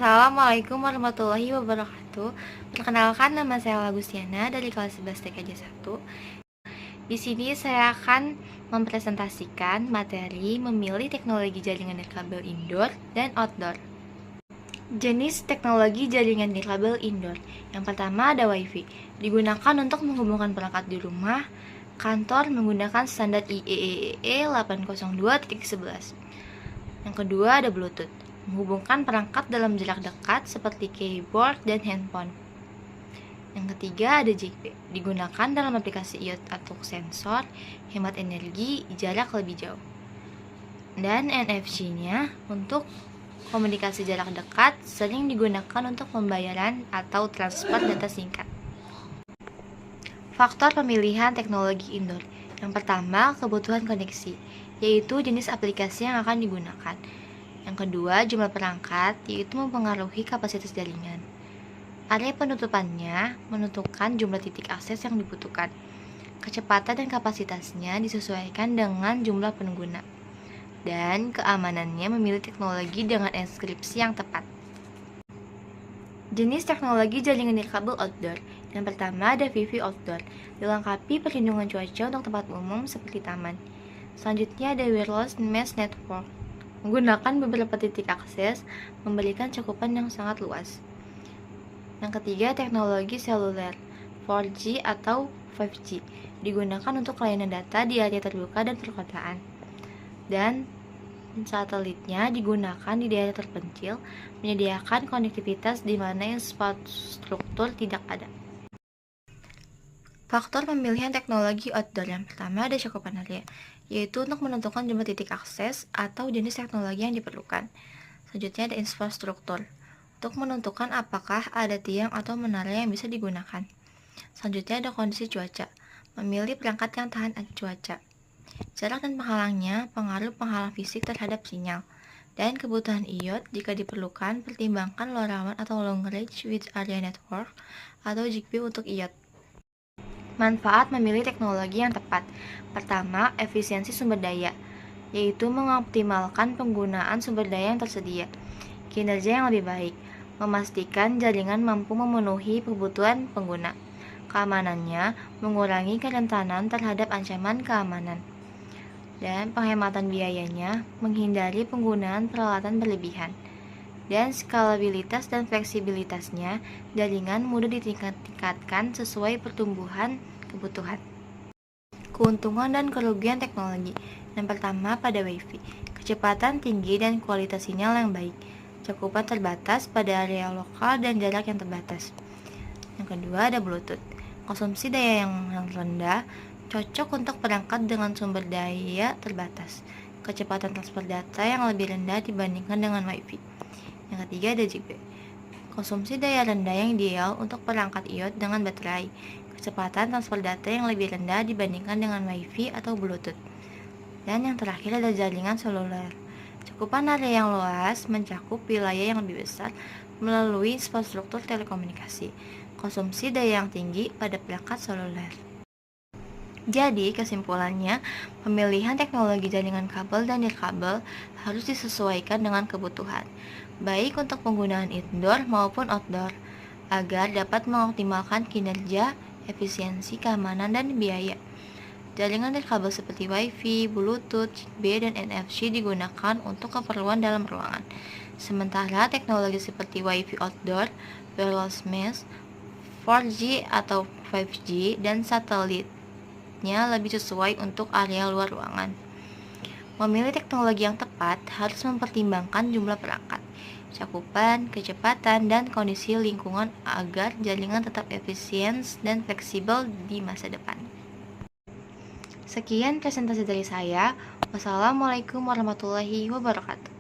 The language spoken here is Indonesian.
Assalamualaikum warahmatullahi wabarakatuh. Perkenalkan, nama saya Lagustiana dari kelas 11 TKJ 1. Di sini saya akan mempresentasikan materi memilih teknologi jaringan nirkabel indoor dan outdoor. Jenis teknologi jaringan nirkabel indoor. Yang pertama ada WiFi. Digunakan untuk menghubungkan perangkat di rumah, kantor menggunakan standar IEEE 802.11. Yang kedua ada Bluetooth. Menghubungkan perangkat dalam jarak dekat seperti keyboard dan handphone. Yang ketiga ada Zigbee, digunakan dalam aplikasi IoT atau sensor, hemat energi, jarak lebih jauh. Dan NFC-nya untuk komunikasi jarak dekat, sering digunakan untuk pembayaran atau transfer data singkat. Faktor pemilihan teknologi indoor. Yang pertama, kebutuhan koneksi, yaitu jenis aplikasi yang akan digunakan. Yang kedua, jumlah perangkat, yaitu mempengaruhi kapasitas jaringan. Area penutupannya menentukan jumlah titik akses yang dibutuhkan. Kecepatan dan kapasitasnya disesuaikan dengan jumlah pengguna. Dan keamanannya memilih teknologi dengan enkripsi yang tepat. Jenis teknologi jaringan nirkabel outdoor. Yang pertama ada Wi-Fi outdoor, dilengkapi perlindungan cuaca untuk tempat umum seperti taman. Selanjutnya ada wireless mesh network, menggunakan beberapa titik akses, memberikan cakupan yang sangat luas. Yang ketiga, teknologi seluler 4G atau 5G, digunakan untuk layanan data di area terbuka dan perkotaan. Dan satelitnya digunakan di daerah terpencil, menyediakan konektivitas di mana infrastruktur tidak ada. Faktor pemilihan teknologi outdoor. Yang pertama ada cakupan area, yaitu untuk menentukan jumlah titik akses atau jenis teknologi yang diperlukan. Selanjutnya ada infrastruktur, untuk menentukan apakah ada tiang atau menara yang bisa digunakan. Selanjutnya ada kondisi cuaca, memilih perangkat yang tahan cuaca. Jarak dan penghalangnya, pengaruh penghalang fisik terhadap sinyal. Dan kebutuhan IoT, jika diperlukan, pertimbangkan LoRaWAN atau Long Range Wide Area Network atau Zigbee untuk IoT. Manfaat memilih teknologi yang tepat. Pertama, efisiensi sumber daya, yaitu mengoptimalkan penggunaan sumber daya yang tersedia. Kinerja yang lebih baik, memastikan jaringan mampu memenuhi kebutuhan pengguna. Keamanannya, mengurangi kerentanan terhadap ancaman keamanan. Dan penghematan biayanya, menghindari penggunaan peralatan berlebihan. Dan skalabilitas dan fleksibilitasnya, jaringan mudah ditingkatkan sesuai pertumbuhan kebutuhan. Keuntungan dan kerugian teknologi. Yang pertama pada WiFi, kecepatan tinggi dan kualitas sinyal yang baik, cakupan terbatas pada area lokal dan jarak yang terbatas. Yang kedua ada Bluetooth, konsumsi daya yang rendah, cocok untuk perangkat dengan sumber daya terbatas, kecepatan transfer data yang lebih rendah dibandingkan dengan WiFi. Yang ketiga ada Zigbee, konsumsi daya rendah yang ideal untuk perangkat IoT dengan baterai, kecepatan transfer data yang lebih rendah dibandingkan dengan WiFi atau Bluetooth. Dan yang terakhir ada jaringan seluler, cakupan area yang luas, mencakup wilayah yang lebih besar melalui infrastruktur telekomunikasi, konsumsi daya yang tinggi pada perangkat seluler. Jadi, kesimpulannya, pemilihan teknologi jaringan kabel dan nirkabel harus disesuaikan dengan kebutuhan, baik untuk penggunaan indoor maupun outdoor, agar dapat mengoptimalkan kinerja, efisiensi, keamanan, dan biaya. Jaringan nirkabel seperti WiFi, Bluetooth, Zigbee, dan NFC digunakan untuk keperluan dalam ruangan. Sementara teknologi seperti WiFi outdoor, wireless mesh, 4G atau 5G, dan satelitnya lebih sesuai untuk area luar ruangan. Memilih teknologi yang tepat harus mempertimbangkan jumlah perangkat, cakupan, kecepatan, dan kondisi lingkungan agar jaringan tetap efisien dan fleksibel di masa depan. Sekian presentasi dari saya. Wassalamualaikum warahmatullahi wabarakatuh.